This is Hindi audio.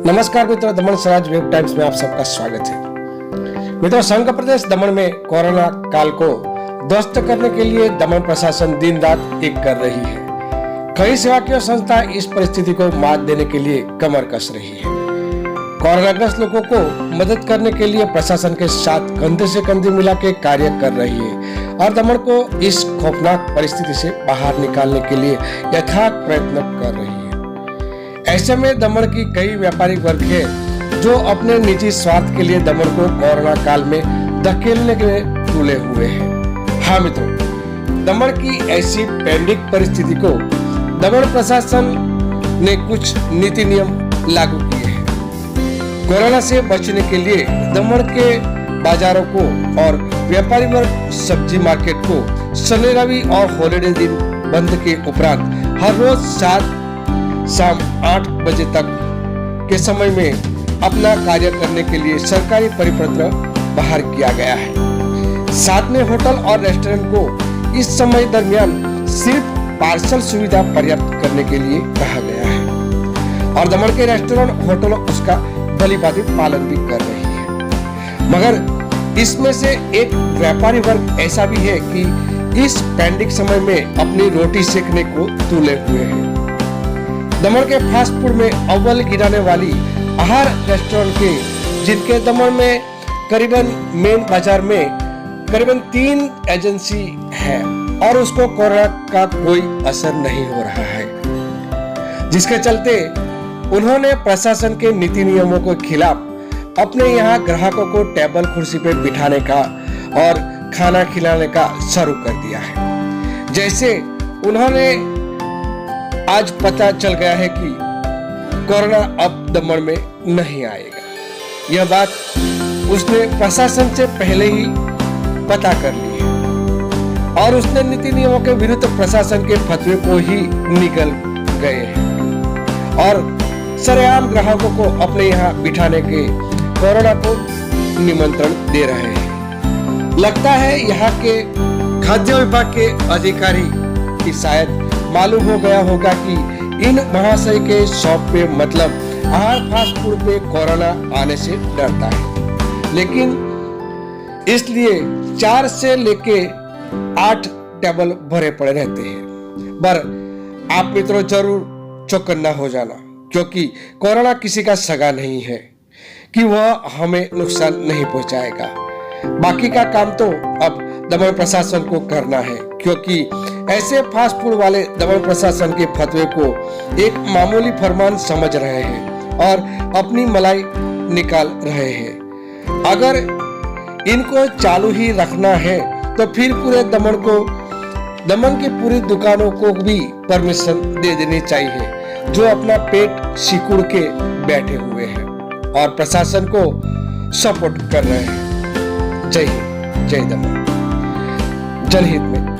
नमस्कार मित्रों, दमन स्वराज वेब टाइम्स में आप सबका स्वागत है। मित्रों, संघ प्रदेश दमन में कोरोना काल को ध्वस्त करने के लिए दमन प्रशासन दिन रात एक कर रही है। कई सेवाकीय संस्था इस परिस्थिति को मात देने के लिए कमर कस रही है। कोरोनाग्रस्त लोगों को मदद करने के लिए प्रशासन के साथ कंधे से कंधे मिला के कार्य कर रही है और दमन को इस खौफनाक परिस्थिति से बाहर निकालने के लिए यथार्थ प्रयत्न कर रही है। ऐसे में दमन की कई व्यापारिक वर्ग है जो अपने निजी स्वार्थ के लिए दमन को कोरोना काल में धकेलने के लिए तुले हुए हैं। हाँ मित्रों, दमन की ऐसी पैंडेमिक परिस्थिति को दमन प्रशासन ने कुछ नीति नियम लागू किए हैं। कोरोना से बचने के लिए दमन के बाजारों को और व्यापारी वर्ग सब्जी मार्केट को शनि रवि और हॉलिडे दिन बंद के उपरांत हर रोज शाम 8 बजे तक के समय में अपना कार्य करने के लिए सरकारी परिपत्र बाहर किया गया है। साथ में होटल और रेस्टोरेंट को इस समय दरमियान सिर्फ पार्सल सुविधा पर्याप्त करने के लिए कहा गया है और दमन के रेस्टोरेंट होटल उसका भलीभांति पालन भी कर रही है। मगर इसमें से एक व्यापारी वर्ग ऐसा भी है कि इस पैंडेमिक समय में अपनी रोटी सेकने को तुले हुए हैं। दमन के फास्ट फूड में अव्वल गिराने वाली आहार रेस्टोरेंट के जिनके दमन में करीबन मेन बाजार में करीबन 3 एजेंसी है और उसको कोरोना का कोई असर नहीं हो रहा है, जिसके चलते उन्होंने प्रशासन के नीति नियमों के खिलाफ अपने यहाँ ग्राहकों को टेबल कुर्सी पे बिठाने का और खाना खिलाने का शुरू कर दिया है। जैसे उन्होंने आज पता चल गया है कि कोरोना अब दमन में नहीं आएगा। यह बात उसने प्रशासन से पहले ही पता कर ली है और उसने नीति नियमों के विरुद्ध प्रशासन के फतवे को ही निकल गए हैं और सरेआम ग्राहकों को अपने यहाँ बिठाने के कोरोना को निमंत्रण दे रहे हैं। लगता है यहाँ के खाद्य विभाग के अधिकारी की शायद मालूम हो गया होगा कि इन महाशय के शॉप पे मतलब आहार फास्ट फूड पे कोरोना आने से डरता है, लेकिन इसलिए 4 से लेके 8 टेबल भरे पड़े रहते हैं। पर आप मित्रों जरूर चौकन्ना हो जाना, क्योंकि कोरोना किसी का सगा नहीं है कि वह हमें नुकसान नहीं पहुंचाएगा। बाकी का काम तो अब दमन प्रशासन को करना है, क्योंकि ऐसे फास्ट फूड वाले दमन प्रशासन के फतवे को एक मामूली फरमान समझ रहे हैं और अपनी मलाई निकाल रहे हैं। अगर इनको चालू ही रखना है तो फिर पूरे दमन की पूरी दुकानों को भी परमिशन दे देनी चाहिए जो अपना पेट सिकुड़ के बैठे हुए हैं और प्रशासन को सपोर्ट कर रहे हैं। जय हिंद, जय दमन, जनहित में।